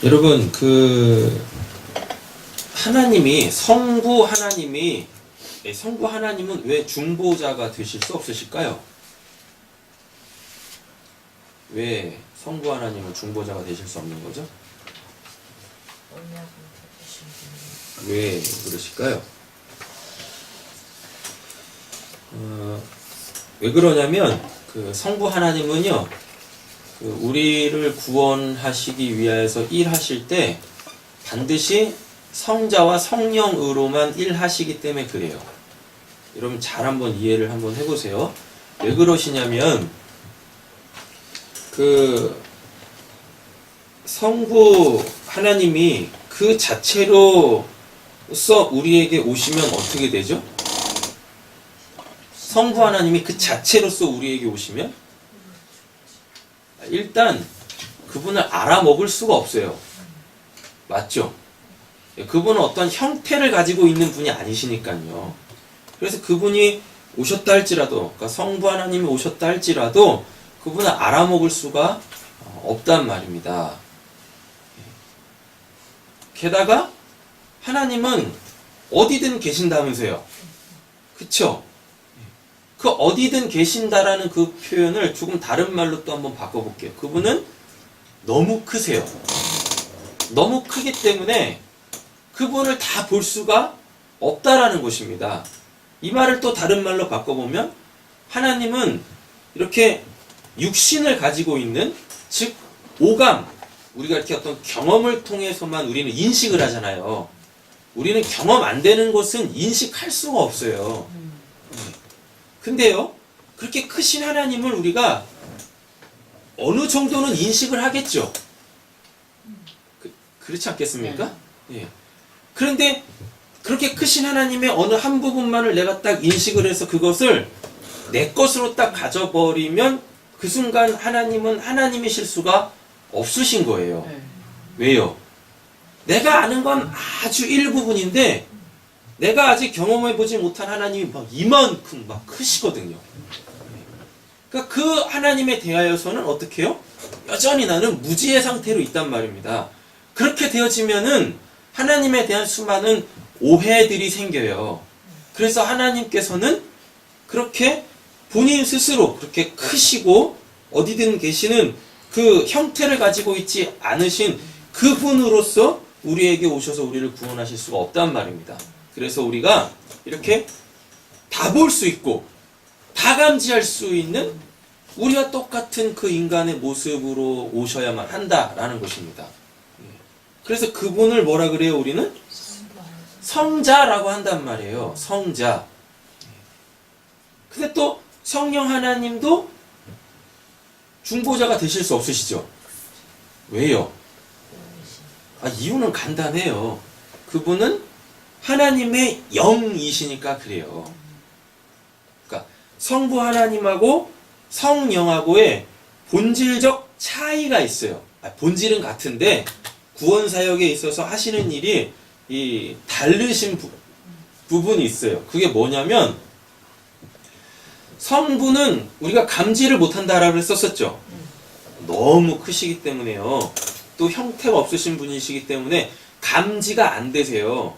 여러분 하나님이 성부 하나님은 왜 중보자가 되실 수 없으실까요? 왜 성부 하나님은 중보자가 되실 수 없는 거죠? 왜 그러실까요? 왜 그러냐면 성부 하나님은요, 우리를 구원하시기 위하여서 일하실 때 반드시 성자와 성령으로만 일하시기 때문에 그래요. 여러분 잘 한번 이해를 한번 해보세요. 왜 그러시냐면 성부 하나님이 그 자체로서 우리에게 오시면 어떻게 되죠? 성부 하나님이 그 자체로서 우리에게 오시면 일단 그분을 알아먹을 수가 없어요. 맞죠? 그분은 어떤 형태를 가지고 있는 분이 아니시니까요. 그래서 그분이 오셨다 할지라도, 그러니까 성부 하나님이 오셨다 할지라도 그분을 알아먹을 수가 없단 말입니다. 게다가 하나님은 어디든 계신다면서요. 그쵸? 그 어디든 계신다라는 그 표현을 조금 다른 말로 또 한번 바꿔볼게요. 그분은 너무 크세요. 너무 크기 때문에 그분을 다 볼 수가 없다라는 것입니다. 이 말을 또 다른 말로 바꿔보면 하나님은 이렇게 육신을 가지고 있는, 즉 오감, 우리가 이렇게 어떤 경험을 통해서만 우리는 인식을 하잖아요. 우리는 경험 안 되는 것은 인식할 수가 없어요. 근데요, 그렇게 크신 하나님을 우리가 어느 정도는 인식을 하겠죠. 그렇지 않겠습니까? 예. 그런데 그렇게 크신 하나님의 어느 한 부분만을 내가 딱 인식을 해서 그것을 내 것으로 딱 가져버리면 그 순간 하나님은 하나님이실 수가 없으신 거예요. 왜요? 내가 아는 건 아주 일부분인데 내가 아직 경험해보지 못한 하나님이 막 이만큼 막 크시거든요. 그러니까 그 하나님에 대하여서는 어떻게 해요? 여전히 나는 무지의 상태로 있단 말입니다. 그렇게 되어지면은 하나님에 대한 수많은 오해들이 생겨요. 그래서 하나님께서는 그렇게 본인 스스로 그렇게 크시고 어디든 계시는 그 형태를 가지고 있지 않으신 그분으로서 우리에게 오셔서 우리를 구원하실 수가 없단 말입니다. 그래서 우리가 이렇게 다 볼 수 있고 다 감지할 수 있는 우리와 똑같은 그 인간의 모습으로 오셔야만 한다라는 것입니다. 그래서 그분을 뭐라 그래요? 우리는 성자라고 한단 말이에요. 성자. 근데 또 성령 하나님도 중보자가 되실 수 없으시죠? 왜요? 이유는 간단해요. 그분은 하나님의 영이시니까 그래요. 그러니까 성부 하나님하고 성령하고의 본질적 차이가 있어요. 본질은 같은데 구원 사역에 있어서 하시는 일이 다르신 부분이 있어요. 그게 뭐냐면 성부는 우리가 감지를 못한다라고 했었죠. 너무 크시기 때문에요. 또 형태가 없으신 분이시기 때문에 감지가 안 되세요.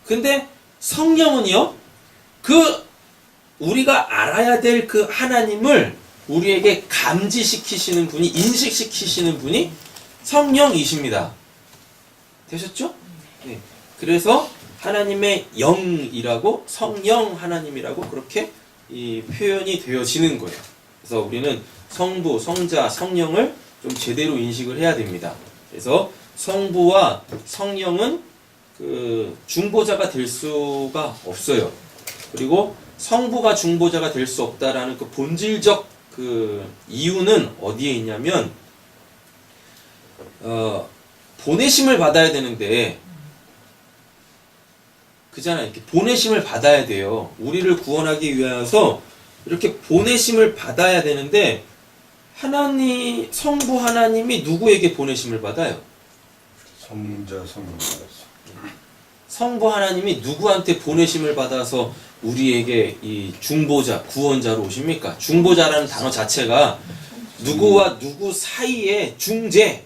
근데 성령은요, 우리가 알아야 될 그 하나님을 우리에게 감지시키시는 분이, 인식시키시는 분이 성령이십니다. 되셨죠? 네. 그래서 하나님의 영이라고, 성령 하나님이라고 그렇게 표현이 되어지는 거예요. 그래서 우리는 성부, 성자, 성령을 좀 제대로 인식을 해야 됩니다. 그래서 성부와 성령은 중보자가 될 수가 없어요. 그리고 성부가 중보자가 될 수 없다라는 그 본질적 이유는 어디에 있냐면, 보내심을 받아야 되는데, 그잖아요. 이렇게 보내심을 받아야 돼요. 우리를 구원하기 위해서 이렇게 보내심을 받아야 되는데, 성부 하나님이 누구에게 보내심을 받아요? 성자, 성령. 성부 하나님이 누구한테 보내심을 받아서 우리에게 이 중보자, 구원자로 오십니까? 중보자라는 단어 자체가 누구와 누구 사이에 중재,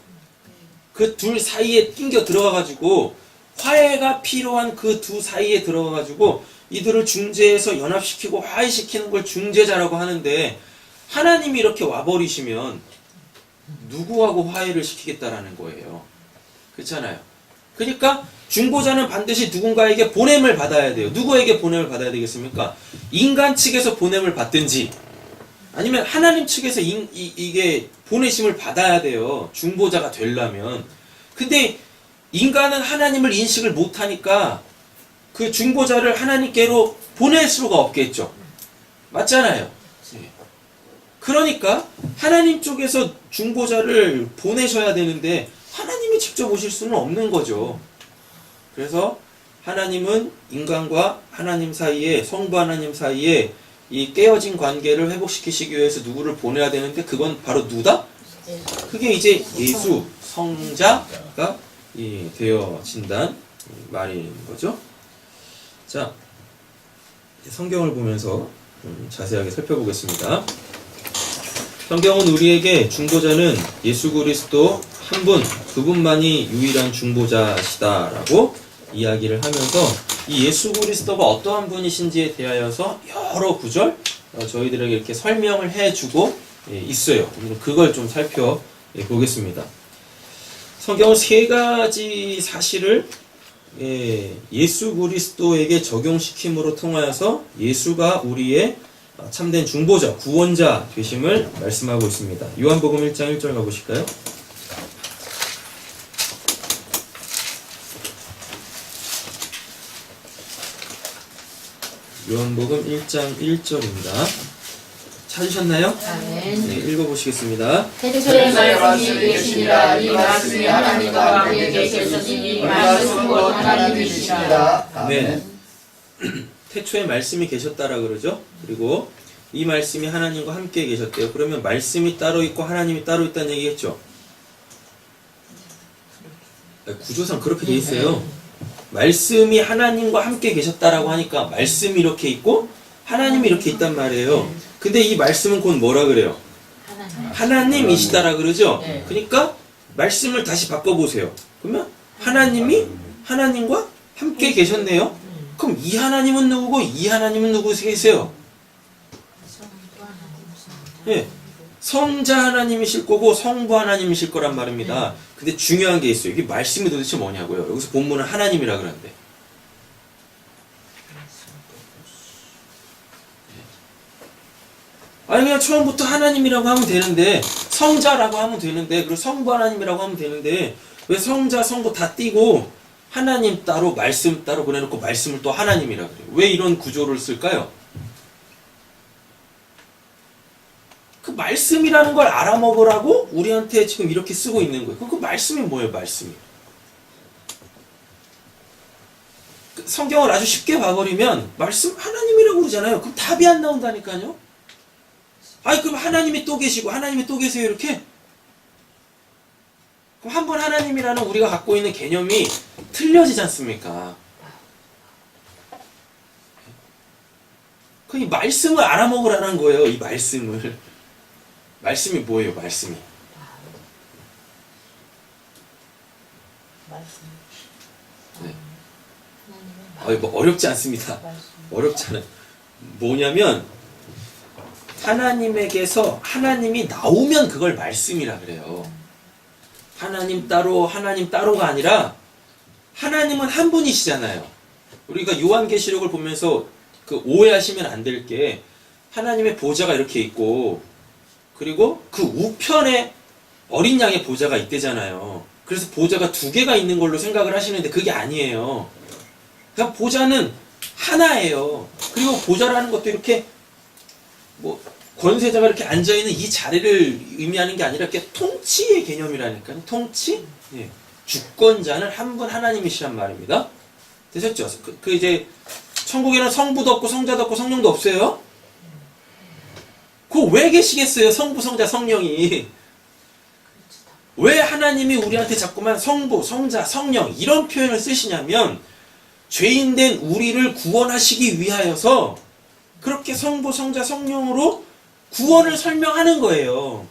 그 둘 사이에 낑겨 들어가가지고 화해가 필요한 그 두 사이에 들어가가지고 이들을 중재해서 연합시키고 화해시키는 걸 중재자라고 하는데, 하나님이 이렇게 와버리시면 누구하고 화해를 시키겠다라는 거예요. 그렇잖아요. 그러니까 중보자는 반드시 누군가에게 보냄을 받아야 돼요. 누구에게 보냄을 받아야 되겠습니까? 인간 측에서 보냄을 받든지 아니면 하나님 측에서 이게 보내심을 받아야 돼요. 중보자가 되려면. 근데 인간은 하나님을 인식을 못하니까 그 중보자를 하나님께로 보낼 수가 없겠죠. 맞잖아요. 그러니까 하나님 쪽에서 중보자를 보내셔야 되는데 하나님이 직접 오실 수는 없는 거죠. 그래서 하나님은 인간과 하나님 사이에, 성부 하나님 사이에 이 깨어진 관계를 회복시키시기 위해서 누구를 보내야 되는데, 그건 바로 누구다? 그게 이제 예수 성자가 되어진다는 말인 거죠. 자, 성경을 보면서 자세하게 살펴보겠습니다. 성경은 우리에게 중보자는 예수 그리스도 한 분, 그분만이 유일한 중보자시다라고 이야기를 하면서 이 예수 그리스도가 어떠한 분이신지에 대하여서 여러 구절 저희들에게 이렇게 설명을 해주고 있어요. 오늘 그걸 좀 살펴보겠습니다. 성경은 세 가지 사실을 예수 그리스도에게 적용시킴으로 통하여서 예수가 우리의 참된 중보자, 구원자 되심을 말씀하고 있습니다. 요한복음 1장 1절 가보실까요? 요한복음 1장 1절입니다. 찾으셨나요? 아멘. 네, 읽어보시겠습니다. 태초에 말씀이 계시니라. 이 말씀이 하나님과 함께 계셨으니 이 말씀은 곧 하나님이시니라. 아멘. 태초에 말씀이 계셨다라 그러죠. 그리고 이 말씀이 하나님과 함께 계셨대요. 그러면 말씀이 따로 있고 하나님이 따로 있다는 얘기겠죠. 구조상 그렇게 돼 있어요. 말씀이 하나님과 함께 계셨다라고 하니까 말씀이 이렇게 있고 하나님이 이렇게 있단 말이에요. 근데 이 말씀은 곧 뭐라 그래요? 하나님이시다라 그러죠. 그러니까 말씀을 다시 바꿔보세요. 그러면 하나님이 하나님과 함께 계셨네요. 그럼 이 하나님은 누구고 이 하나님은 누구세요? 네. 성자 하나님이실 거고 성부 하나님이실 거란 말입니다. 근데 중요한 게 있어요. 이게 말씀이 도대체 뭐냐고요. 여기서 본문은 하나님이라 그러는데. 아니 그냥 처음부터 하나님이라고 하면 되는데, 성자라고 하면 되는데, 그리고 성부 하나님이라고 하면 되는데, 왜 성자 성부 다 띄고 하나님 따로 말씀 따로 보내놓고 말씀을 또 하나님이라 그래요? 왜 이런 구조를 쓸까요? 그 말씀이라는 걸 알아먹으라고 우리한테 지금 이렇게 쓰고 있는 거예요. 그 말씀이 뭐예요? 말씀이. 성경을 아주 쉽게 봐버리면 말씀 하나님이라고 그러잖아요. 그럼 답이 안 나온다니까요. 아니 그럼 하나님이 또 계시고 하나님이 또 계세요 이렇게? 그럼 한 번 하나님이라는 우리가 갖고 있는 개념이 틀려지지 않습니까? 그 이 말씀을 알아먹으라는 거예요. 이 말씀을. 말씀이 뭐예요? 말씀이. 네. 뭐 어렵지 않습니다. 어렵지 않아요. 뭐냐면 하나님에게서 하나님이 나오면 그걸 말씀이라 그래요. 하나님 따로가 아니라 하나님은 한 분이시잖아요. 우리가 요한계시록을 보면서 그 오해하시면 안 될 게, 하나님의 보좌가 이렇게 있고 그리고 그 우편에 어린 양의 보좌가 있대잖아요. 그래서 보좌가 두 개가 있는 걸로 생각을 하시는데 그게 아니에요. 그냥 보좌는 하나예요. 그리고 보좌라는 것도 이렇게 뭐 권세자가 이렇게 앉아있는 이 자리를 의미하는 게 아니라 이렇게 통치의 개념이라니까요. 통치? 예. 주권자는 한 분 하나님이시란 말입니다. 되셨죠? 그 이제 천국에는 성부도 없고 성자도 없고 성령도 없어요. 그거 왜 계시겠어요? 성부, 성자, 성령이. 왜 하나님이 우리한테 자꾸만 성부, 성자, 성령 이런 표현을 쓰시냐면 죄인된 우리를 구원하시기 위하여서 그렇게 성부, 성자, 성령으로 구원을 설명하는 거예요.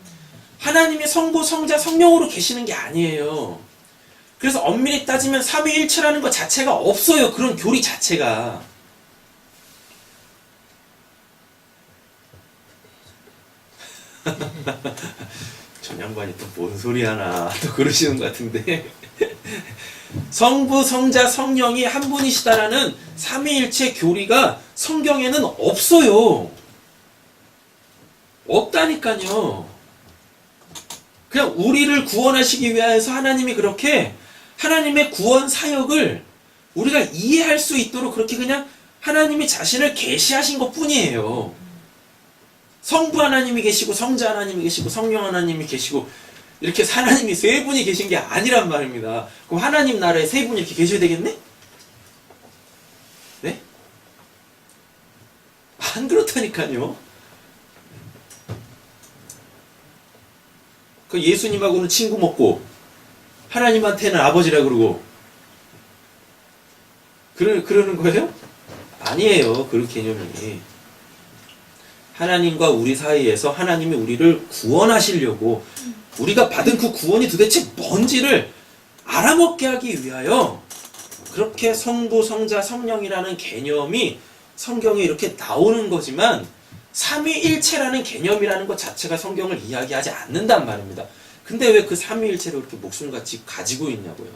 하나님이 성부, 성자, 성령으로 계시는 게 아니에요. 그래서 엄밀히 따지면 삼위일체라는 것 자체가 없어요. 그런 교리 자체가. 전 양반이 또 뭔 소리 하나 또 그러시는 것 같은데 성부, 성자, 성령이 한 분이시다라는 삼위일체 교리가 성경에는 없어요. 없다니까요. 그냥 우리를 구원하시기 위해서 하나님이 그렇게 하나님의 구원 사역을 우리가 이해할 수 있도록 그렇게 그냥 하나님이 자신을 계시하신 것 뿐이에요. 성부 하나님이 계시고 성자 하나님이 계시고 성령 하나님이 계시고 이렇게 하나님이 세 분이 계신 게 아니란 말입니다. 그럼 하나님 나라에 세 분이 이렇게 계셔야 되겠네? 네? 안 그렇다니까요. 그 예수님하고는 친구 먹고 하나님한테는 아버지라 그러고 그러는 거예요? 아니에요. 그런 개념이. 하나님과 우리 사이에서 하나님이 우리를 구원하시려고 우리가 받은 그 구원이 도대체 뭔지를 알아먹게 하기 위하여 그렇게 성부, 성자, 성령이라는 개념이 성경에 이렇게 나오는 거지만 삼위일체라는 개념이라는 것 자체가 성경을 이야기하지 않는단 말입니다. 근데 왜 그 삼위일체를 그렇게 목숨같이 가지고 있냐고요.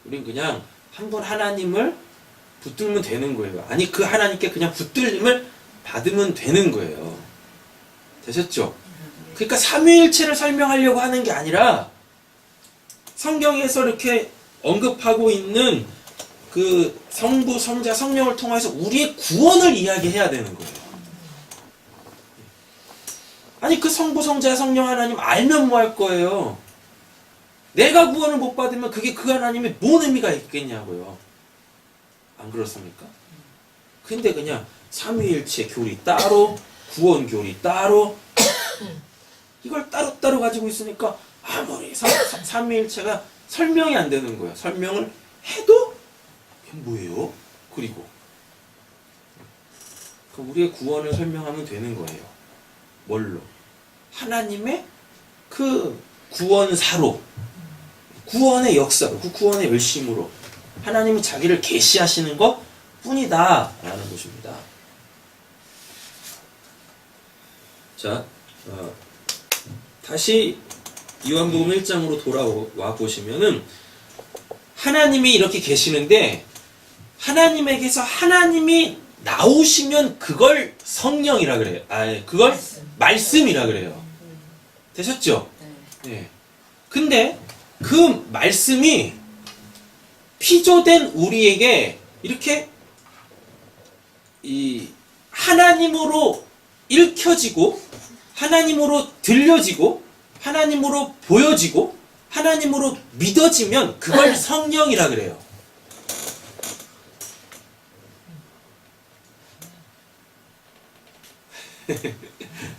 우린 그냥 한 번 하나님을 붙들면 되는 거예요. 아니 그 하나님께 그냥 붙들림을 받으면 되는 거예요. 되셨죠? 그러니까 삼위일체를 설명하려고 하는 게 아니라 성경에서 이렇게 언급하고 있는 그 성부, 성자, 성령을 통해서 우리의 구원을 이야기해야 되는 거예요. 아니 그 성부, 성자, 성령 하나님 알면 뭐 할 거예요? 내가 구원을 못 받으면 그게 그 하나님의 뭔 의미가 있겠냐고요. 안 그렇습니까? 근데 그냥 삼위일체 교리 따로 구원 교리 따로 이걸 따로따로 가지고 있으니까 아무리 삼위일체가 설명이 안 되는 거예요. 설명을 해도 이게 뭐예요? 그리고 우리의 구원을 설명하면 되는 거예요. 뭘로? 하나님의 그 구원사로 구원의 역사로 그 구원의 열심으로 하나님이 자기를 계시하시는 것 뿐이다 라는 것입니다. 자, 다시 요한복음 1장으로 돌아와 보시면은 하나님이 이렇게 계시는데 하나님에게서 하나님이 나오시면 그걸 성령이라 그래요. 그걸 말씀이라 그래요. 되셨죠? 네. 근데 그 말씀이 피조된 우리에게 이렇게 이 하나님으로 읽혀지고 하나님으로 들려지고 하나님으로 보여지고 하나님으로 믿어지면 그걸 성령이라 그래요.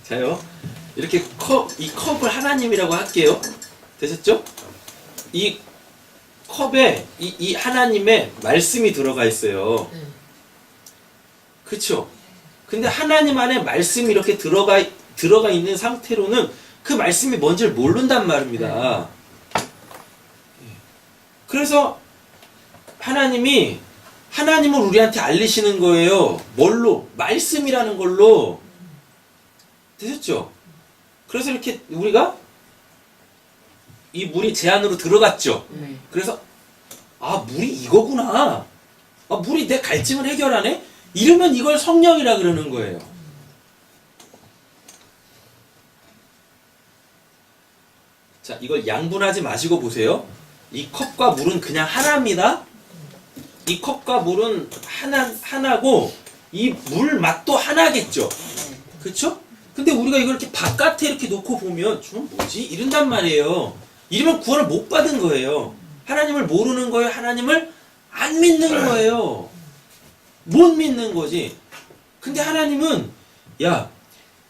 자요. 이렇게 이 컵을 하나님이라고 할게요. 되셨죠? 이 컵에 이 하나님의 말씀이 들어가 있어요. 그렇죠? 근데 하나님 안에 말씀이 이렇게 들어가 있는 상태로는 그 말씀이 뭔지를 모른단 말입니다. 그래서 하나님을 우리한테 알리시는 거예요. 뭘로? 말씀이라는 걸로. 되셨죠? 그래서 이렇게 우리가 이 물이 제 안으로 들어갔죠. 그래서 물이 이거구나. 물이 내 갈증을 해결하네. 이러면 이걸 성령이라 그러는 거예요. 자, 이걸 양분하지 마시고 보세요. 이 컵과 물은 그냥 하나입니다. 이 컵과 물은 하나고 이 물 맛도 하나겠죠. 그렇죠? 근데 우리가 이걸 이렇게 바깥에 이렇게 놓고 보면 좀 뭐지? 이런단 말이에요. 이러면 구원을 못 받은 거예요. 하나님을 모르는 거예요. 하나님을 안 믿는 거예요. 못 믿는 거지. 근데 하나님은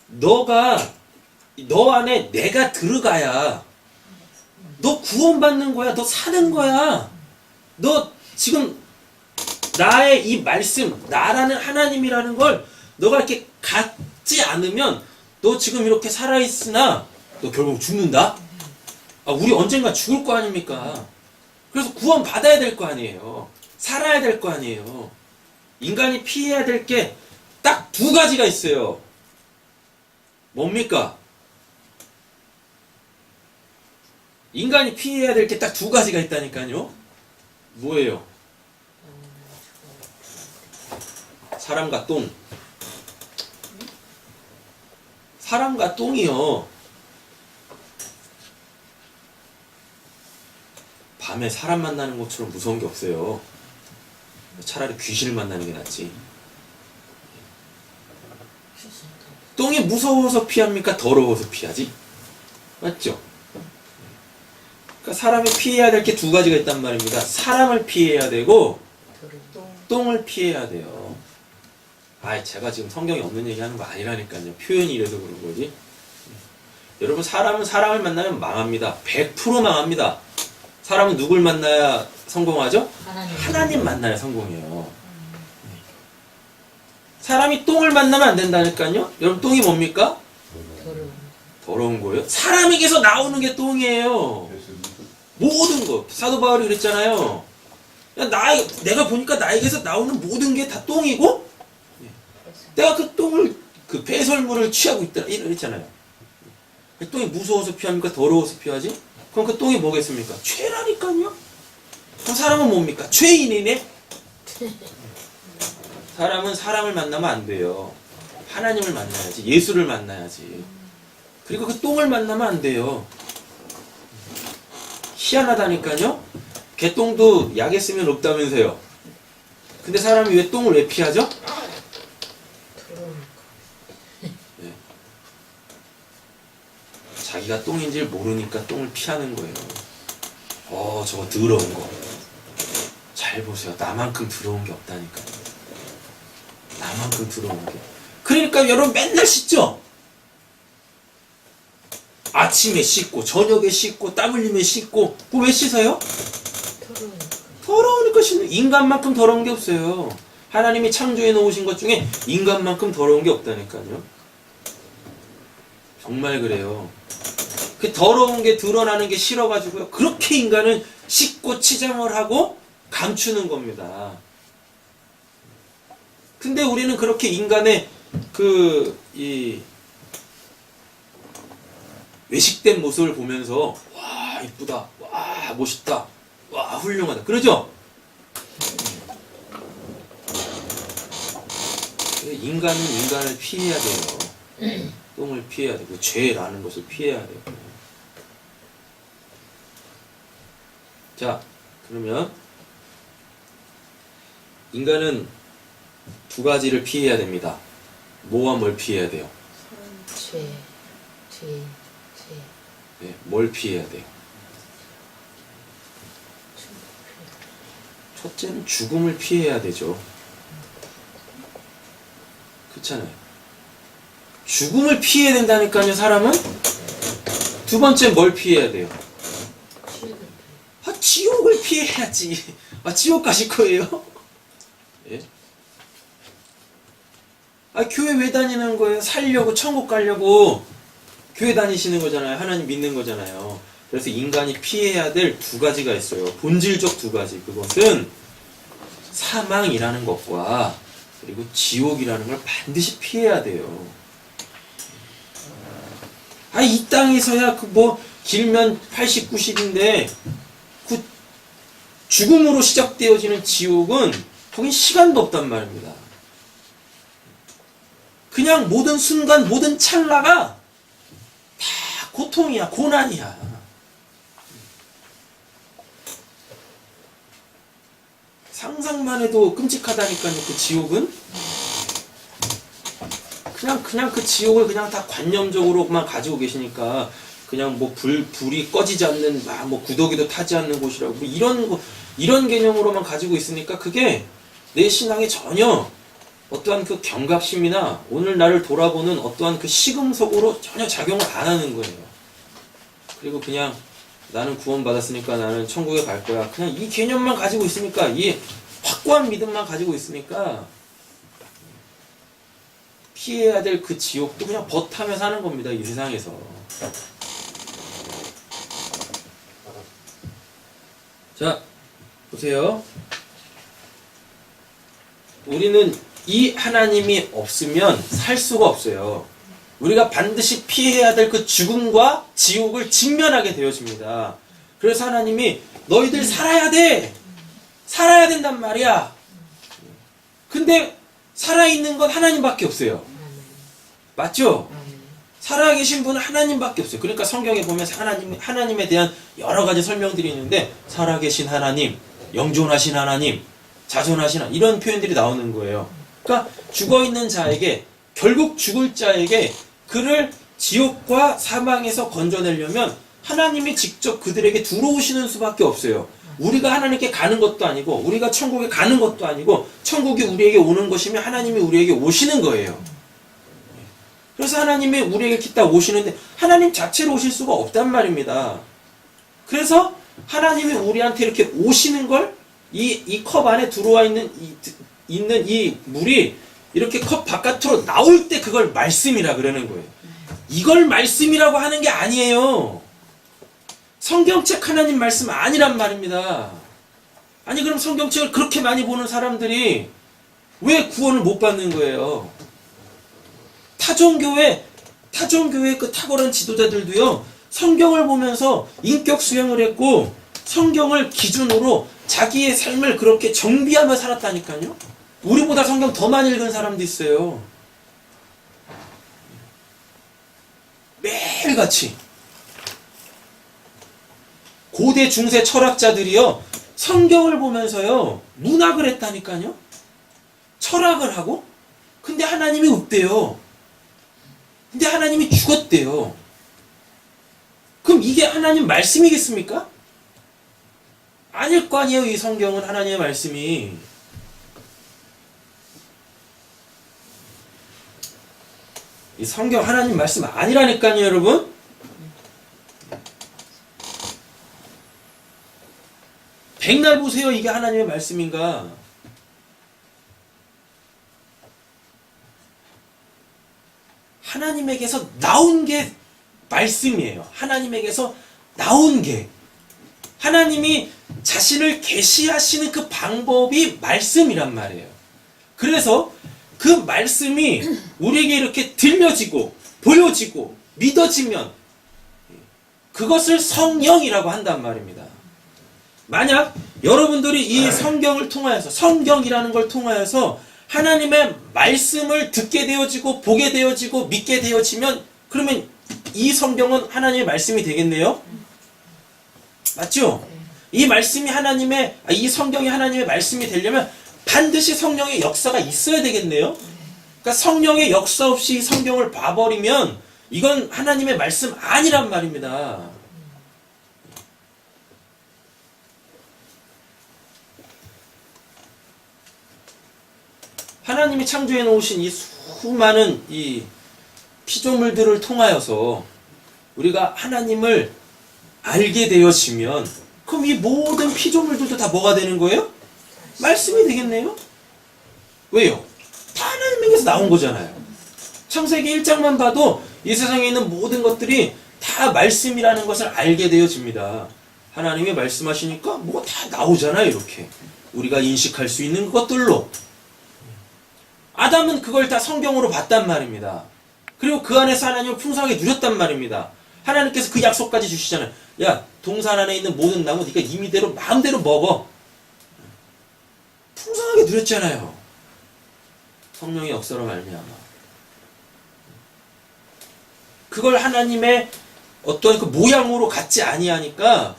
너 안에 내가 들어가야 너 구원받는 거야. 너 사는 거야. 너 지금 나의 이 말씀, 나라는 하나님이라는 걸 너가 이렇게 갖지 않으면 너 지금 이렇게 살아있으나 너 결국 죽는다? 아, 우리 언젠가 죽을 거 아닙니까? 그래서 구원 받아야 될 거 아니에요. 살아야 될 거 아니에요. 인간이 피해야 될 게 딱 두 가지가 있어요. 뭡니까? 인간이 피해야 될 게 딱 두 가지가 있다니까요. 뭐예요? 사람과 똥. 사람과 똥이요. 밤에 사람 만나는 것처럼 무서운 게 없어요. 차라리 귀신을 만나는 게 낫지. 똥이 무서워서 피합니까? 더러워서 피하지? 맞죠? 그러니까 사람이 피해야 될 게 두 가지가 있단 말입니다. 사람을 피해야 되고 똥을 피해야 돼요. 아, 제가 지금 성경에 없는 얘기 하는 거 아니라니까요. 표현이 이래서 그런 거지. 여러분, 사람은 사람을 만나면 망합니다. 100% 망합니다. 사람은 누굴 만나야 성공하죠? 하나님 만나야 성공해요. 사람이 똥을 만나면 안 된다니까요. 여러분, 똥이 뭡니까? 더러운 거예요. 사람에게서 나오는 게 똥이에요. 모든 거. 사도 바울이 그랬잖아요. 내가 보니까 나에게서 나오는 모든 게 다 똥이고, 내가 그 똥을, 그 배설물을 취하고 있다. 이랬잖아요. 그 똥이 무서워서 피합니까? 더러워서 피하지? 그럼 그 똥이 뭐겠습니까? 죄라니까요? 그럼 사람은 뭡니까? 죄인이네? 사람은 사람을 만나면 안 돼요. 하나님을 만나야지. 예수를 만나야지. 그리고 그 똥을 만나면 안 돼요. 희한하다니까요? 개똥도 약에 쓰면 없다면서요. 근데 사람이 왜 똥을 왜 피하죠? 네. 자기가 똥인지 모르니까 똥을 피하는 거예요. 저거 더러운 거. 잘 보세요. 나만큼 더러운 게 없다니까요. 나만큼 더러운 게. 그러니까 여러분 맨날 씻죠? 아침에 씻고 저녁에 씻고 땀 흘리면 씻고. 그거 왜 씻어요? 더러우니까 씻는. 인간만큼 더러운 게 없어요. 하나님이 창조해 놓으신 것 중에 인간만큼 더러운 게 없다니까요. 정말 그래요. 그 더러운 게 드러나는 게 싫어가지고요. 그렇게 인간은 씻고 치장을 하고 감추는 겁니다. 근데 우리는 그렇게 인간의 외식된 모습을 보면서 와 이쁘다, 와 멋있다, 와 훌륭하다 그러죠? 인간은 인간을 피해야 돼요. 똥을 피해야 되고 죄라는 것을 피해야 돼요. 자, 그러면 인간은 두 가지를 피해야 됩니다. 뭐와 뭘 피해야 돼요? 죄. 네, 뭘 피해야 돼요? 첫째는 죽음을 피해야 되죠. 그렇잖아요. 죽음을 피해야 된다니까요, 사람은? 두 번째 뭘 피해야 돼요? 지옥을 피해야지. 지옥 가실 거예요? 예? 교회 왜 다니는 거예요? 살려고, 천국 가려고 교회 다니시는 거잖아요. 하나님 믿는 거잖아요. 그래서 인간이 피해야 될 두 가지가 있어요. 본질적 두 가지. 그것은 사망이라는 것과 그리고 지옥이라는 걸 반드시 피해야 돼요. 이 땅에서야 길면 80, 90인데 그 죽음으로 시작되어지는 지옥은 거긴 시간도 없단 말입니다. 그냥 모든 순간, 모든 찰나가 다 고통이야, 고난이야. 상상만 해도 끔찍하다니까요, 그 지옥은. 그냥 그 지옥을 그냥 다 관념적으로만 가지고 계시니까 그냥 불이 꺼지지 않는, 구더기도 타지 않는 곳이라고 이런 개념으로만 가지고 있으니까 그게 내 신앙에 전혀 어떠한 그 경각심이나 오늘 나를 돌아보는 어떠한 그 시금석으로 전혀 작용을 안 하는 거예요. 그리고 그냥 나는 구원받았으니까 나는 천국에 갈 거야. 그냥 이 개념만 가지고 있으니까, 이 확고한 믿음만 가지고 있으니까 피해야 될 그 지옥도 그냥 버타며 사는 겁니다. 이 세상에서. 자, 보세요. 우리는 이 하나님이 없으면 살 수가 없어요. 우리가 반드시 피해야 될 그 죽음과 지옥을 직면하게 되어집니다. 그래서 하나님이 너희들 살아야 돼! 살아야 된단 말이야. 근데 살아있는 건 하나님밖에 없어요. 맞죠? 살아계신 분은 하나님밖에 없어요. 그러니까 성경에 보면 하나님에 대한 여러 가지 설명들이 있는데, 살아계신 하나님, 영존하신 하나님, 자존하신 하나님, 이런 표현들이 나오는 거예요. 그러니까 죽어있는 자에게, 결국 죽을 자에게 그를 지옥과 사망에서 건져내려면 하나님이 직접 그들에게 들어오시는 수밖에 없어요. 우리가 하나님께 가는 것도 아니고, 우리가 천국에 가는 것도 아니고, 천국이 우리에게 오는 것이면 하나님이 우리에게 오시는 거예요. 그래서 하나님이 우리에게 이렇게 딱 오시는데 하나님 자체로 오실 수가 없단 말입니다. 그래서 하나님이 우리한테 이렇게 오시는 걸, 이 컵 안에 들어와 있는 이 물이 이렇게 컵 바깥으로 나올 때 그걸 말씀이라 그러는 거예요. 이걸 말씀이라고 하는 게 아니에요. 성경책 하나님 말씀 아니란 말입니다. 아니 그럼 성경책을 그렇게 많이 보는 사람들이 왜 구원을 못 받는 거예요? 타종교회 그 탁월한 지도자들도요, 성경을 보면서 인격 수양을 했고 성경을 기준으로 자기의 삶을 그렇게 정비하며 살았다니까요. 우리보다 성경 더 많이 읽은 사람도 있어요. 매일같이. 고대 중세 철학자들이요, 성경을 보면서요 문학을 했다니까요. 철학을 하고. 근데 하나님이 없대요. 근데 하나님이 죽었대요. 그럼 이게 하나님 말씀이겠습니까? 아닐 거 아니에요. 이 성경은 하나님의 말씀이. 이 성경 하나님 말씀 아니라니까요, 여러분. 백날 보세요. 이게 하나님의 말씀인가? 하나님에게서 나온 게 말씀이에요. 하나님에게서 나온 게. 하나님이 자신을 계시하시는 그 방법이 말씀이란 말이에요. 그래서 그 말씀이 우리에게 이렇게 들려지고 보여지고 믿어지면 그것을 성령이라고 한단 말입니다. 만약 여러분들이 이 성경을 통하여서, 성경이라는 걸 통하여서 하나님의 말씀을 듣게 되어지고 보게 되어지고 믿게 되어지면, 그러면 이 성경은 하나님의 말씀이 되겠네요? 맞죠? 이 말씀이 이 성경이 하나님의 말씀이 되려면 반드시 성령의 역사가 있어야 되겠네요? 그러니까 성령의 역사 없이 이 성경을 봐버리면 이건 하나님의 말씀 아니란 말입니다. 하나님이 창조해 놓으신 이 수많은 이 피조물들을 통하여서 우리가 하나님을 알게 되어지면, 그럼 이 모든 피조물들도 다 뭐가 되는 거예요? 말씀이 되겠네요? 왜요? 다 하나님에게서 나온 거잖아요. 창세기 1장만 봐도 이 세상에 있는 모든 것들이 다 말씀이라는 것을 알게 되어집니다. 하나님이 말씀하시니까 뭐가 다 나오잖아요, 이렇게. 우리가 인식할 수 있는 것들로. 아담은 그걸 다 성경으로 봤단 말입니다. 그리고 그 안에서 하나님을 풍성하게 누렸단 말입니다. 하나님께서 그 약속까지 주시잖아요. 야, 동산 안에 있는 모든 나무 네가 임의대로 마음대로 먹어. 풍성하게 누렸잖아요. 성령의 역사로 말미암아. 그걸 하나님의 어떤 그 모양으로 갖지 아니하니까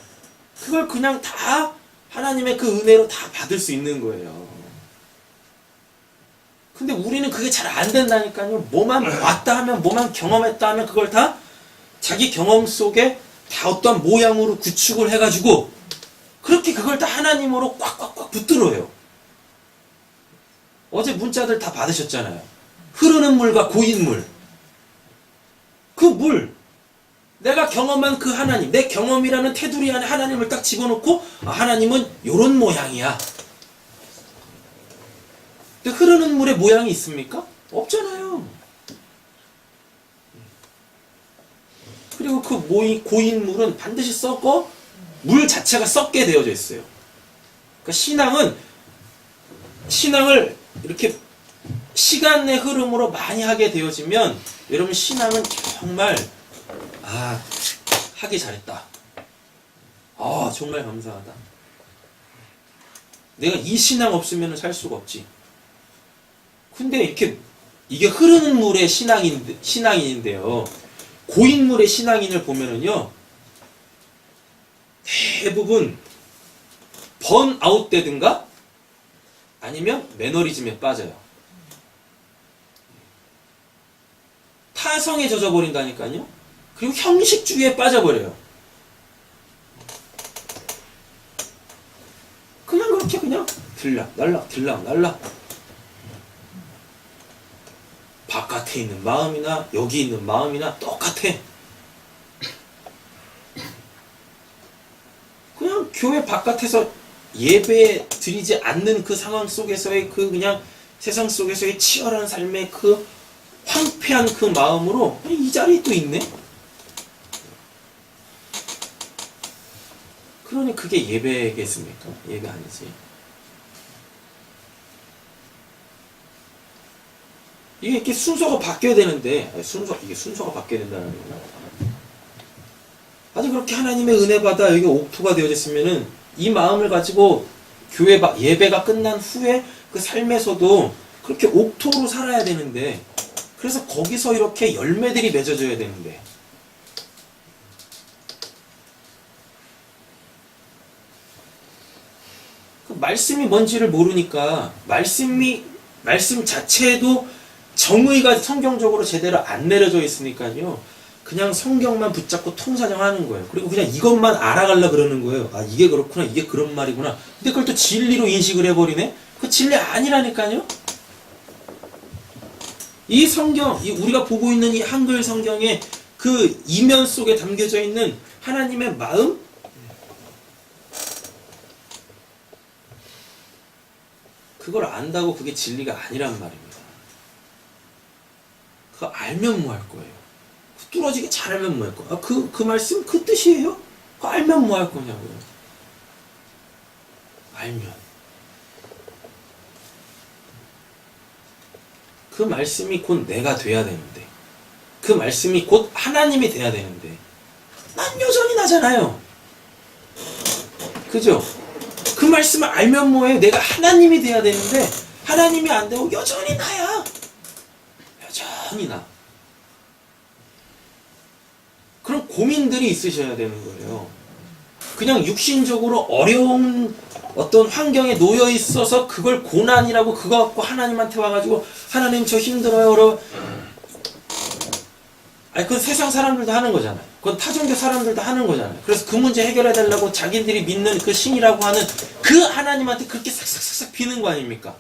그걸 그냥 다 하나님의 그 은혜로 다 받을 수 있는 거예요. 근데 우리는 그게 잘 안 된다니까요. 뭐만 왔다 하면, 뭐만 경험했다 하면 그걸 다 자기 경험 속에 다 어떤 모양으로 구축을 해가지고 그렇게 그걸 다 하나님으로 꽉꽉꽉 붙들어요. 어제 문자들 다 받으셨잖아요. 흐르는 물과 고인 물. 그 물, 내가 경험한 그 하나님, 내 경험이라는 테두리 안에 하나님을 딱 집어넣고 하나님은 요런 모양이야. 근데 흐르는 물에 모양이 있습니까? 없잖아요. 그리고 그 고인 물은 반드시 썩어 물 자체가 썩게 되어져 있어요. 그러니까 신앙을 이렇게 시간의 흐름으로 많이 하게 되어지면 여러분 신앙은 정말 하기 잘했다. 정말 감사하다. 내가 이 신앙 없으면 살 수가 없지. 근데 이게 흐르는 물의 신앙인인데요. 고인물의 신앙인을 보면은요, 대부분 번아웃 되든가 아니면 매너리즘에 빠져요. 타성에 젖어버린다니까요. 그리고 형식주의에 빠져버려요. 그냥 그렇게 그냥 들락날락 바깥에 있는 마음이나 여기 있는 마음이나 똑같아. 그냥 교회 바깥에서 예배 드리지 않는 그 상황 속에서의 그냥 세상 속에서의 치열한 삶의 그 황폐한 그 마음으로 이 자리에 또 있네? 그러니 그게 예배겠습니까? 예배 아니지. 이게 이렇게 순서가 바뀌어야 되는데, 이게 순서가 바뀌어야 된다는 거구나. 아니, 그렇게 하나님의 은혜 받아 여기 옥토가 되어졌으면은, 이 마음을 가지고 예배가 끝난 후에 그 삶에서도 그렇게 옥토로 살아야 되는데, 그래서 거기서 이렇게 열매들이 맺어져야 되는데, 그 말씀이 뭔지를 모르니까, 말씀 자체에도 정의가 성경적으로 제대로 안 내려져 있으니까요. 그냥 성경만 붙잡고 통사정하는 거예요. 그리고 그냥 이것만 알아가려 그러는 거예요. 이게 그렇구나, 이게 그런 말이구나. 근데 그걸 또 진리로 인식을 해버리네? 그 진리 아니라니까요? 이 성경, 우리가 보고 있는 이 한글 성경의 그 이면 속에 담겨져 있는 하나님의 마음? 그걸 안다고 그게 진리가 아니란 말입니다. 그거 알면 뭐 할 거예요? 뚫어지게 잘 알면 뭐 할 거예요? 그 말씀 그 뜻이에요? 그거 알면 뭐 할 거냐고요? 알면. 그 말씀이 곧 내가 돼야 되는데, 그 말씀이 곧 하나님이 돼야 되는데, 난 여전히 나잖아요. 그죠? 그 말씀을 알면 뭐해? 내가 하나님이 돼야 되는데, 하나님이 안 되고 여전히 나야. 여전히 나. 그런 고민들이 있으셔야 되는 거예요. 그냥 육신적으로 어려운 어떤 환경에 놓여 있어서 그걸 고난이라고 그거 갖고 하나님한테 와가지고 하나님 저 힘들어요. 여러분. 그건 세상 사람들도 하는 거잖아요. 그건 타종교 사람들도 하는 거잖아요. 그래서 그 문제 해결해달라고 자기들이 믿는 그 신이라고 하는 그 하나님한테 그렇게 싹싹싹 비는 거 아닙니까?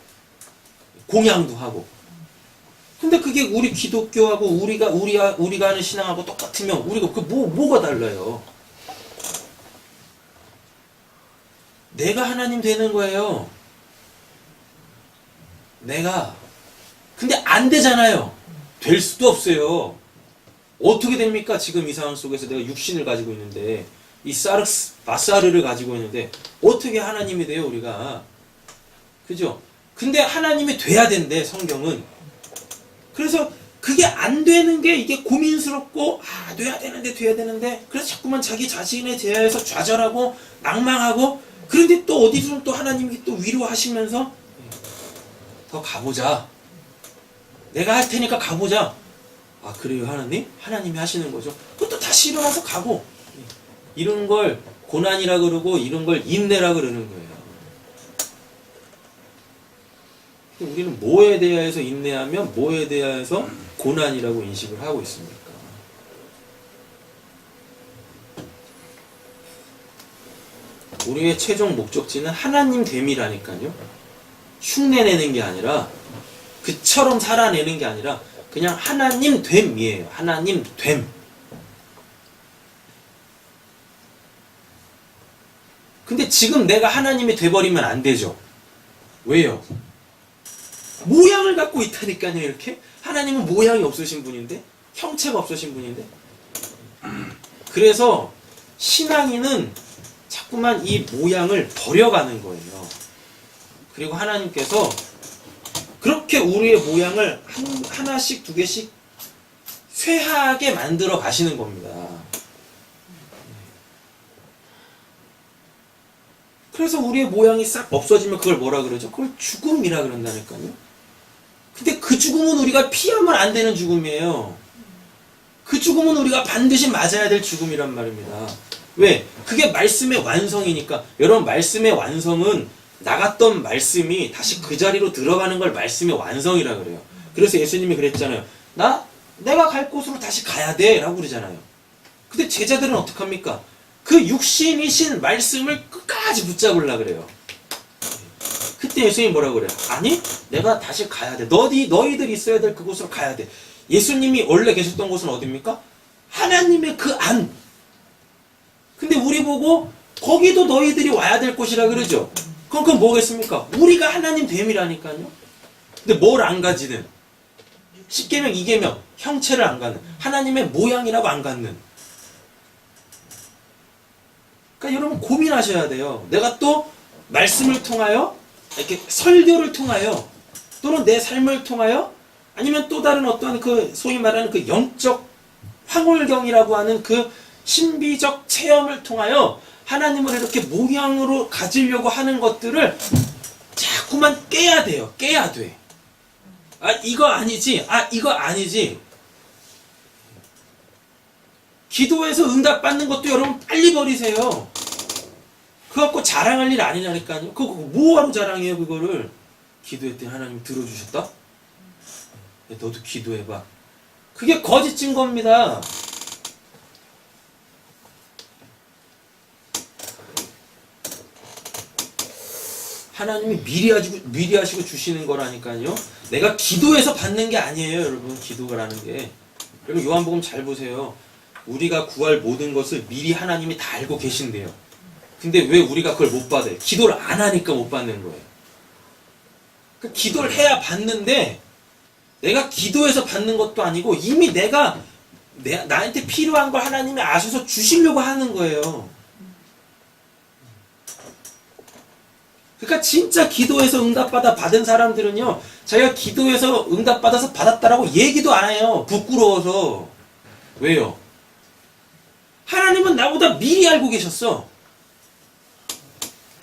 공양도 하고. 근데 그게 우리 기독교하고 우리가 하는 신앙하고 똑같으면 우리가 뭐가 달라요? 내가 하나님 되는 거예요. 근데 안 되잖아요. 될 수도 없어요. 어떻게 됩니까? 지금 이 상황 속에서 내가 육신을 가지고 있는데, 이 바사르를 가지고 있는데, 어떻게 하나님이 돼요, 우리가? 그죠? 근데 하나님이 돼야 된대, 성경은. 그래서 그게 안 되는 게 이게 고민스럽고, 돼야 되는데, 그래서 자꾸만 자기 자신에 대해서 좌절하고, 낭망하고, 그런데 또 어디서 또 하나님이 또 위로하시면서, 더 가보자. 내가 할 테니까 가보자. 그래요, 하나님? 하나님이 하시는 거죠. 그것도 다시 일어나서 가고. 이런 걸 고난이라 그러고, 이런 걸 인내라 그러는 거예요. 우리는 뭐에 대해서 인내하면 뭐에 대해서 고난이라고 인식을 하고 있습니까? 우리의 최종 목적지는 하나님 됨이라니까요. 흉내내는 게 아니라, 그처럼 살아내는 게 아니라, 그냥 하나님 됨이에요. 하나님 됨. 근데 지금 내가 하나님이 돼버리면 안 되죠. 왜요? 모양을 갖고 있다니까요. 이렇게 하나님은 모양이 없으신 분인데, 형체가 없으신 분인데. 그래서 신앙인은 자꾸만 이 모양을 버려가는 거예요. 그리고 하나님께서 그렇게 우리의 모양을 하나씩 두 개씩 쇠하게 만들어 가시는 겁니다. 그래서 우리의 모양이 싹 없어지면 그걸 뭐라 그러죠? 그걸 죽음이라 그런다니까요. 근데 그 죽음은 우리가 피하면 안 되는 죽음이에요. 그 죽음은 우리가 반드시 맞아야 될 죽음이란 말입니다. 왜? 그게 말씀의 완성이니까. 여러분, 말씀의 완성은 나갔던 말씀이 다시 그 자리로 들어가는 걸 말씀의 완성이라 그래요. 그래서 예수님이 그랬잖아요. 내가 갈 곳으로 다시 가야 돼 라고 그러잖아요. 근데 제자들은 어떡합니까? 그 육신이신 말씀을 끝까지 붙잡으려고 그래요. 그때 예수님이 뭐라고 그래요? 아니, 내가 다시 가야 돼. 너희들 있어야 될 그곳으로 가야 돼. 예수님이 원래 계셨던 곳은 어디입니까? 하나님의 그 안. 근데 우리 보고 거기도 너희들이 와야 될 곳이라 그러죠. 그건 뭐겠습니까? 우리가 하나님 됨이라니까요. 근데 뭘 안 가지는? 10계명, 2계명, 형체를 안 갖는. 하나님의 모양이라고 안 갖는. 그러니까 여러분 고민하셔야 돼요. 내가 또 말씀을 통하여, 이렇게 설교를 통하여, 또는 내 삶을 통하여, 아니면 또 다른 어떠한 그 소위 말하는 그 영적 황홀경이라고 하는 그 신비적 체험을 통하여 하나님을 이렇게 모양으로 가지려고 하는 것들을 자꾸만 깨야 돼요. 깨야 돼. 아, 이거 아니지. 아, 이거 아니지. 기도해서 응답받는 것도 여러분 빨리 버리세요. 그거 갖고 자랑할 일 아니냐니까요. 그거 뭐하러 자랑해요, 그거를. 기도했더니 하나님 들어주셨다? 너도 기도해봐. 그게 거짓 증거입니다. 하나님이 미리 하시고 주시는 거라니까요. 내가 기도해서 받는 게 아니에요, 여러분. 기도라는 게. 여러분, 요한복음 잘 보세요. 우리가 구할 모든 것을 미리 하나님이 다 알고 계신대요. 근데 왜 우리가 그걸 못 받아요? 기도를 안 하니까 못 받는 거예요. 그러니까 기도를 해야 받는데, 내가 기도해서 받는 것도 아니고 이미 나한테 필요한 걸 하나님이 아셔서 주시려고 하는 거예요. 그러니까 진짜 기도해서 응답받아 받은 사람들은요, 자기가 기도해서 응답받아서 받았다라고 얘기도 안 해요. 부끄러워서. 왜요? 하나님은 나보다 미리 알고 계셨어.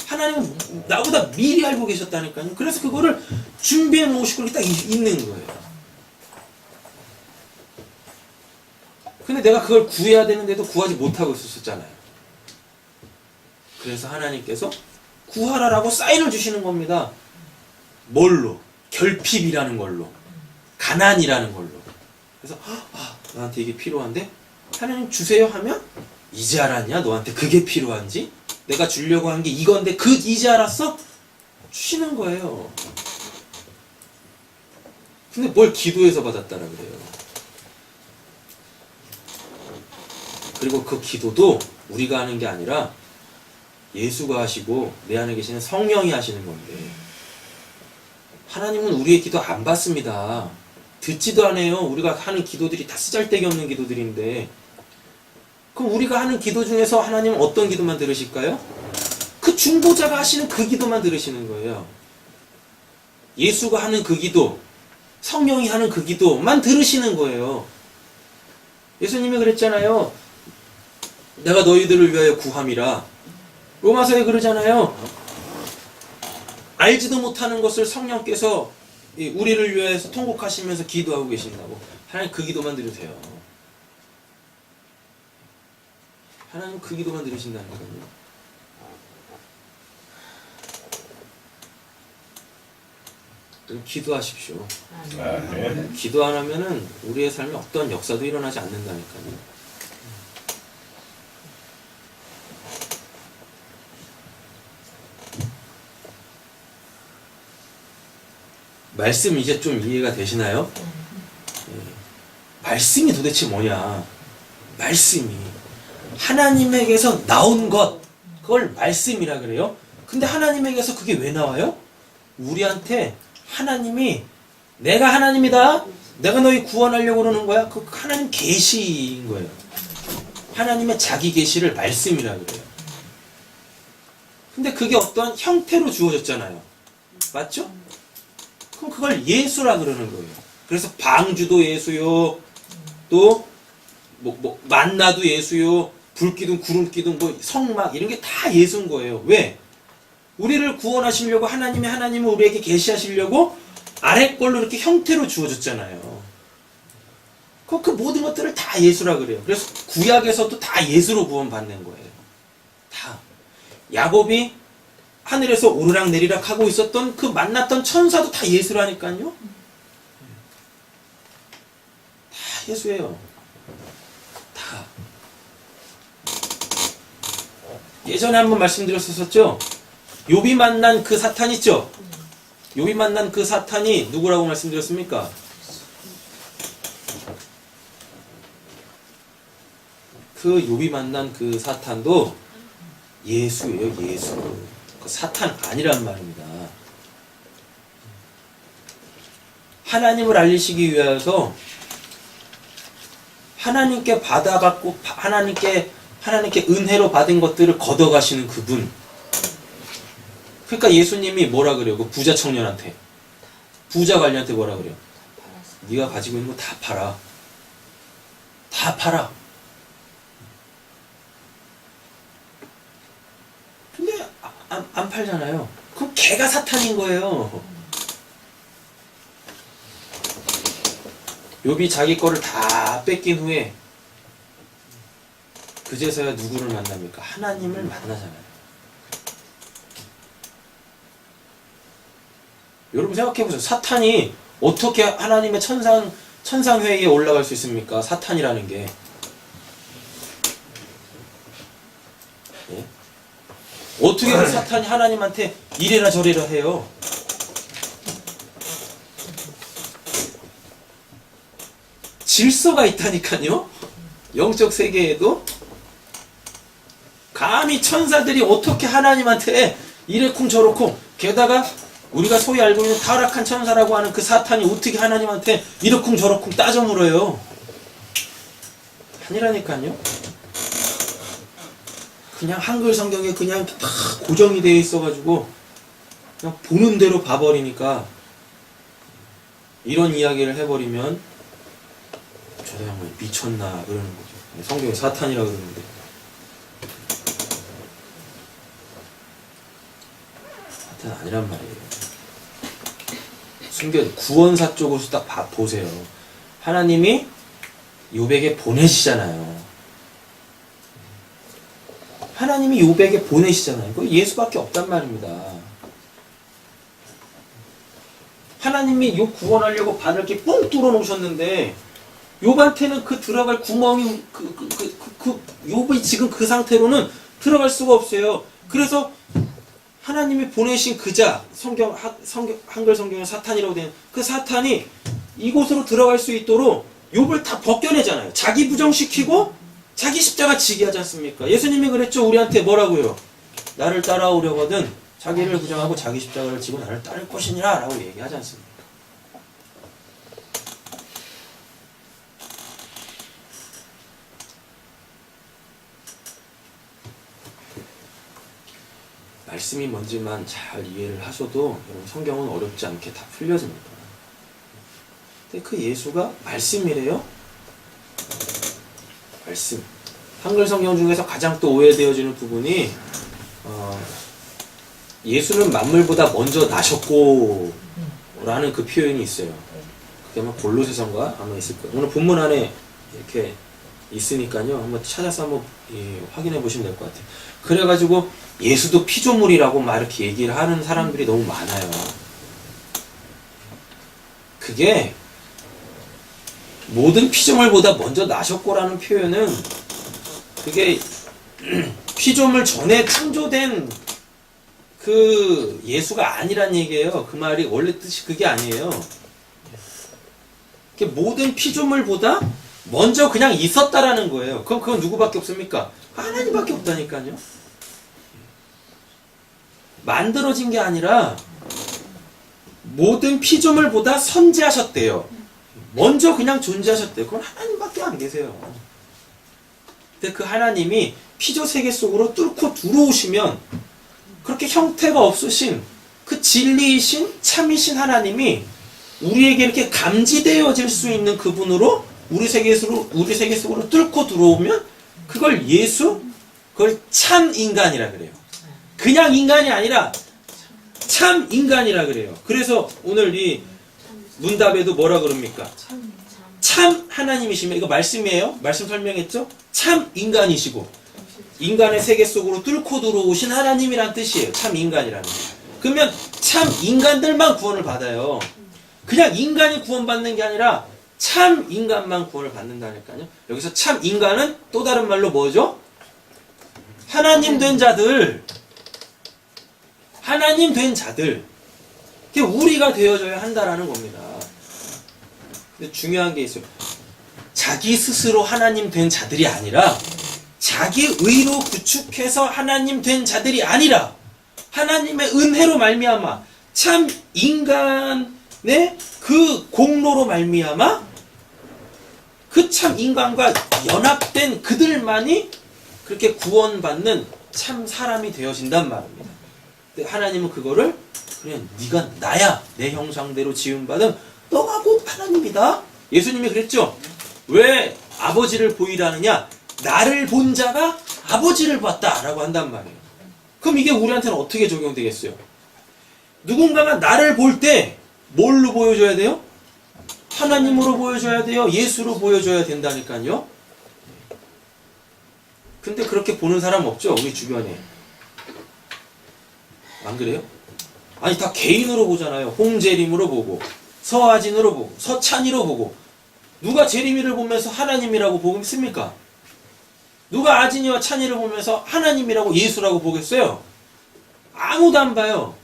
하나님은 나보다 미리 알고 계셨다니까요. 그래서 그거를 준비해 놓으시고 이렇게 딱 있는 거예요. 근데 내가 그걸 구해야 되는데도 구하지 못하고 있었잖아요. 그래서 하나님께서 구하라라고 사인을 주시는 겁니다. 뭘로? 결핍이라는 걸로. 가난이라는 걸로. 그래서 나한테 이게 필요한데? 하나님 주세요 하면 이제 알았냐? 너한테 그게 필요한지? 내가 주려고 한 게 이건데 이제 알았어? 주시는 거예요. 근데 뭘 기도해서 받았다라 그래요. 그리고 그 기도도 우리가 하는 게 아니라 예수가 하시고 내 안에 계시는 성령이 하시는 건데, 하나님은 우리의 기도 안 받습니다. 듣지도 않아요. 우리가 하는 기도들이 다 쓰잘데기 없는 기도들인데, 그럼 우리가 하는 기도 중에서 하나님은 어떤 기도만 들으실까요? 그 중보자가 하시는 그 기도만 들으시는 거예요. 예수가 하는 그 기도, 성령이 하는 그 기도만 들으시는 거예요. 예수님이 그랬잖아요. 내가 너희들을 위하여 구함이라. 로마서에 그러잖아요. 알지도 못하는 것을 성령께서 우리를 위해서 통곡하시면서 기도하고 계신다고. 하나님 그 기도만 들으세요. 하나님 그 기도만 들으신다니까요. 기도하십시오. 기도 안 하면은 우리의 삶에 어떤 역사도 일어나지 않는다니까요. 말씀 이제 좀 이해가 되시나요? 말씀이 도대체 뭐냐? 말씀이 하나님에게서 나온 것, 그걸 말씀이라 그래요. 근데 하나님에게서 그게 왜 나와요? 우리한테 하나님이 내가 하나님이다. 내가 너희 구원하려고 그러는 거야. 그 하나님 계시인 거예요. 하나님의 자기 계시를 말씀이라 그래요. 근데 그게 어떠한 형태로 주어졌잖아요. 맞죠? 그럼 그걸 예수라 그러는 거예요. 그래서 방주도 예수요. 또 만나도 예수요. 불기둥, 구름기둥, 성막 이런 게 다 예수인 거예요. 왜? 우리를 구원하시려고 하나님은 우리에게 계시하시려고 아래 걸로 이렇게 형태로 주어졌잖아요. 그 모든 것들을 다 예수라 그래요. 그래서 구약에서도 다 예수로 구원받는 거예요. 다. 야곱이 하늘에서 오르락 내리락 하고 있었던 그 만났던 천사도 다 예수라니까요. 다 예수예요. 다. 예전에 한번 말씀드렸었죠. 욥이 만난 그 사탄 있죠. 욥이 만난 그 사탄이 누구라고 말씀드렸습니까? 그 욥이 만난 그 사탄도 예수예요. 예수. 그 사탄 아니란 말입니다. 하나님을 알리시기 위해서 하나님께 받아갖고 하나님께 은혜로 받은 것들을 걷어가시는 그분. 그러니까 예수님이 뭐라 그래요? 그 부자 청년한테, 부자 관리한테 뭐라 그래요? 네가 가지고 있는 거 다 팔아. 다 팔아. 근데 안 팔잖아요. 그럼 걔가 사탄인 거예요. 욥이 자기 거를 다 뺏긴 후에 그제서야 누구를 만납니까? 하나님을 만나잖아요. 여러분 생각해보세요. 사탄이 어떻게 하나님의 천상회의에 올라갈 수 있습니까? 사탄이라는 게. 예? 어떻게 그 사탄이 하나님한테 이래라 저래라 해요? 질서가 있다니까요. 영적 세계에도. 감히 천사들이 어떻게 하나님한테 이래쿵 저래쿵, 게다가 우리가 소위 알고 있는 타락한 천사라고 하는 그 사탄이 어떻게 하나님한테 이러쿵 저러쿵 따져 물어요. 아니라니까요. 그냥 한글 성경에 그냥 다 고정이 되어 있어가지고 그냥 보는 대로 봐버리니까 이런 이야기를 해버리면 저 사람은 미쳤나 그러는 거죠. 성경에 사탄이라 그러는데. 사탄 아니란 말이에요. 구원사 쪽으로서 딱 보세요. 하나님이 욥에게 보내시잖아요. 하나님이 욥에게 보내시잖아요. 그 예수밖에 없단 말입니다. 하나님이 욥 구원하려고 바늘 이렇게 뻥 뚫어 놓으셨는데 욥한테는 그 들어갈 구멍이 욥이 지금 그 상태로는 들어갈 수가 없어요. 그래서 하나님이 보내신 그자, 한글 성경에 사탄이라고 되는 그 사탄이 이곳으로 들어갈 수 있도록 욥을 다 벗겨내잖아요. 자기 부정시키고 자기 십자가 지게 하지 않습니까? 예수님이 그랬죠. 우리한테 뭐라고요? 나를 따라오려거든 자기를 부정하고 자기 십자가를 지고 나를 따를 것이니라 라고 얘기하지 않습니까? 말씀이 뭔지만 잘 이해를 하셔도 여러분 성경은 어렵지 않게 다 풀려집니다. 근데 그 예수가 말씀이래요? 말씀. 한글 성경 중에서 가장 또 오해되어지는 부분이 예수는 만물보다 먼저 나셨고 라는 그 표현이 있어요. 그게 아마 골로새서인가 아마 있을 거예요. 오늘 본문 안에 이렇게 있으니까요. 한번 찾아서 한번 확인해 보시면 될 것 같아요. 그래가지고 예수도 피조물이라고 막 이렇게 얘기를 하는 사람들이 너무 많아요. 그게 모든 피조물보다 먼저 나셨고라는 표현은 그게 피조물 전에 창조된 그 예수가 아니란 얘기예요. 그 말이 원래 뜻이 그게 아니에요. 모든 피조물보다 먼저 그냥 있었다라는 거예요. 그건 누구밖에 없습니까? 하나님밖에 없다니까요. 만들어진 게 아니라 모든 피조물보다 선지하셨대요. 먼저 그냥 존재하셨대요. 그건 하나님밖에 안 계세요. 근데 그 하나님이 피조 세계 속으로 뚫고 들어오시면 그렇게 형태가 없으신 그 진리이신 참이신 하나님이 우리에게 이렇게 감지되어질 수 있는 그분으로 우리 세계 속으로 뚫고 들어오면 그걸 그걸 참 인간이라 그래요. 그냥 인간이 아니라 참 인간이라 그래요. 그래서 오늘 이 문답에도 뭐라 그럽니까? 참 하나님이시면, 이거 말씀이에요? 말씀 설명했죠? 참 인간이시고 인간의 세계 속으로 뚫고 들어오신 하나님이란 뜻이에요. 참 인간이라는 거. 그러면 참 인간들만 구원을 받아요. 그냥 인간이 구원받는 게 아니라 참 인간만 구원을 받는다니까요. 여기서 참 인간은 또 다른 말로 뭐죠? 하나님 된 자들. 하나님 된 자들. 그게 우리가 되어져야 한다라는 겁니다. 근데 중요한 게 있어요. 자기 스스로 하나님 된 자들이 아니라 자기 의로 구축해서 하나님 된 자들이 아니라 하나님의 은혜로 말미암아 참 인간의 그 공로로 말미암아 그 참 인간과 연합된 그들만이 그렇게 구원받는 참 사람이 되어진단 말입니다. 근데 하나님은 그거를 그냥 네가 나야, 내 형상대로 지음받은 너가 곧 하나님이다. 예수님이 그랬죠. 왜 아버지를 보이라느냐? 나를 본 자가 아버지를 봤다라고 한단 말이에요. 그럼 이게 우리한테는 어떻게 적용되겠어요? 누군가가 나를 볼 때 뭘로 보여줘야 돼요? 하나님으로 보여줘야 돼요? 예수로 보여줘야 된다니까요. 근데 그렇게 보는 사람 없죠? 우리 주변에. 안 그래요? 아니 다 개인으로 보잖아요. 홍재림으로 보고 서아진으로 보고 서찬이로 보고 누가 재림이를 보면서 하나님이라고 보겠습니까? 누가 아진이와 찬이를 보면서 하나님이라고 예수라고 보겠어요? 아무도 안 봐요.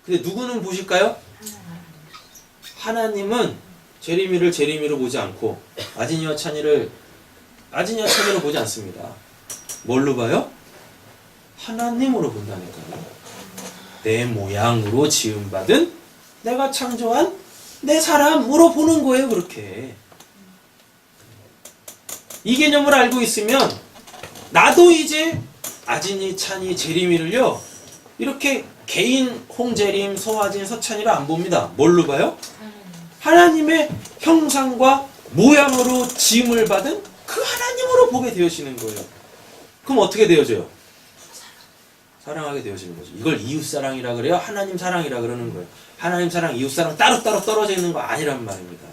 근데 누구는 보실까요? 하나님은 재림이를 재림이로 보지 않고 아진이와 찬이를 아진이와 찬이로 보지 않습니다. 뭘로 봐요? 하나님으로 본다니까요. 내 모양으로 지음받은 내가 창조한 내 사람으로 보는 거예요. 그렇게 이 개념을 알고 있으면 나도 이제 아진이, 찬이, 재림이를요 이렇게 개인 홍재림, 서아진, 서찬이로 안 봅니다. 뭘로 봐요? 하나님의 형상과 모양으로 지음을 받은 그 하나님으로 보게 되어지는 거예요. 그럼 어떻게 되어져요? 사랑하게 되어지는 거죠. 이걸 이웃사랑이라 그래요? 하나님 사랑이라 그러는 거예요. 하나님 사랑, 이웃사랑 따로따로 떨어져 있는 거 아니란 말입니다.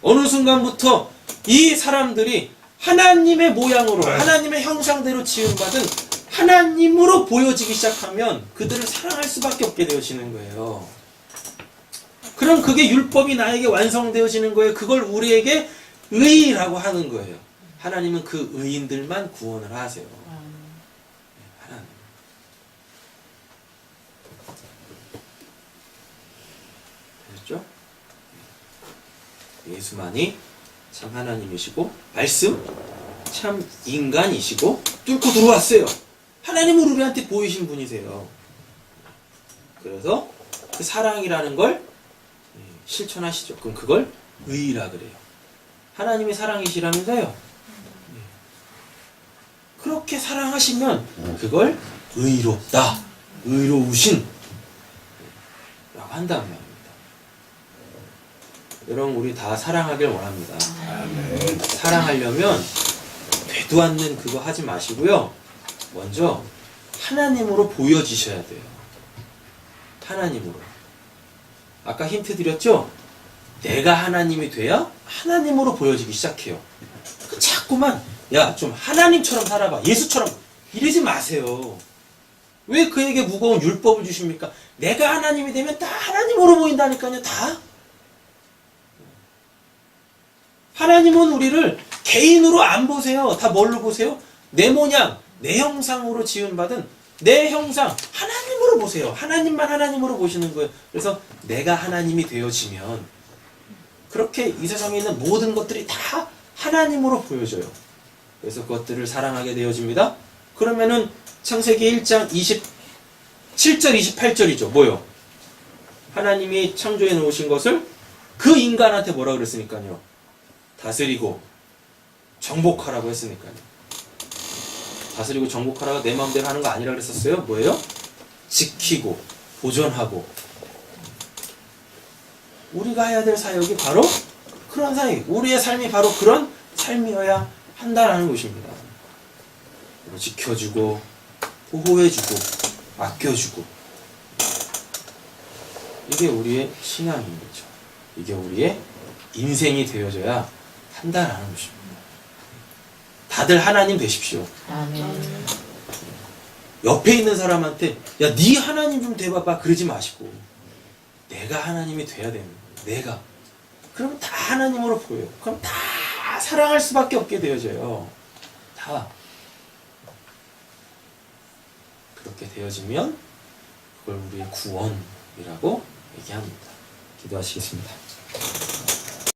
어느 순간부터 이 사람들이 하나님의 모양으로 하나님의 형상대로 지음받은 하나님으로 보여지기 시작하면 그들을 사랑할 수밖에 없게 되어지는 거예요. 그럼 그게 율법이 나에게 완성되어지는 거예요. 그걸 우리에게 의라고 하는 거예요. 하나님은 그 의인들만 구원을 하세요. 하나님. 그렇죠? 예수만이 참 하나님이시고 말씀 참 인간이시고 뚫고 들어왔어요. 하나님은 우리한테 보이신 분이세요. 그래서 그 사랑이라는 걸 실천하시죠. 그럼 그걸 의라 그래요. 하나님이 사랑이시라면서요. 그렇게 사랑하시면 그걸 의롭다, 의로우신 라고 한단 말입니다. 여러분 우리 다 사랑하길 원합니다. 사랑하려면 되도 않는 그거 하지 마시고요. 먼저 하나님으로 보여지셔야 돼요. 하나님으로. 아까 힌트 드렸죠? 내가 하나님이 돼야 하나님으로 보여지기 시작해요. 자꾸만 야 좀 하나님처럼 살아봐. 예수처럼 이러지 마세요. 왜 그에게 무거운 율법을 주십니까? 내가 하나님이 되면 다 하나님으로 보인다니까요. 다. 하나님은 우리를 개인으로 안 보세요. 다 뭘로 보세요? 내 모양, 내 형상으로 지음받은 내 형상, 하나님으로 보세요. 하나님만 하나님으로 보시는 거예요. 그래서 내가 하나님이 되어지면 그렇게 이 세상에 있는 모든 것들이 다 하나님으로 보여져요. 그래서 그것들을 사랑하게 되어집니다. 그러면은 창세기 1장 27절 28절이죠. 뭐요? 하나님이 창조해 놓으신 것을 그 인간한테 뭐라 그랬으니까요. 다스리고 정복하라고 했으니까요. 다스리고 정복하라가 내 마음대로 하는 거 아니라 그랬었어요. 뭐예요? 지키고 보존하고. 우리가 해야 될 사역이 바로 그런 사역. 우리의 삶이 바로 그런 삶이어야 한다라는 것입니다. 지켜주고 보호해주고 아껴주고. 이게 우리의 신앙인 거죠. 이게 우리의 인생이 되어져야 한다라는 것입니다. 다들 하나님 되십시오. 아멘. 옆에 있는 사람한테 야, 네 하나님 좀 돼봐봐 그러지 마시고 내가 하나님이 돼야 되는 거예요. 내가. 그러면 다 하나님으로 보여요. 그럼 다 사랑할 수밖에 없게 되어져요. 다. 그렇게 되어지면 그걸 우리의 구원이라고 얘기합니다. 기도하시겠습니다.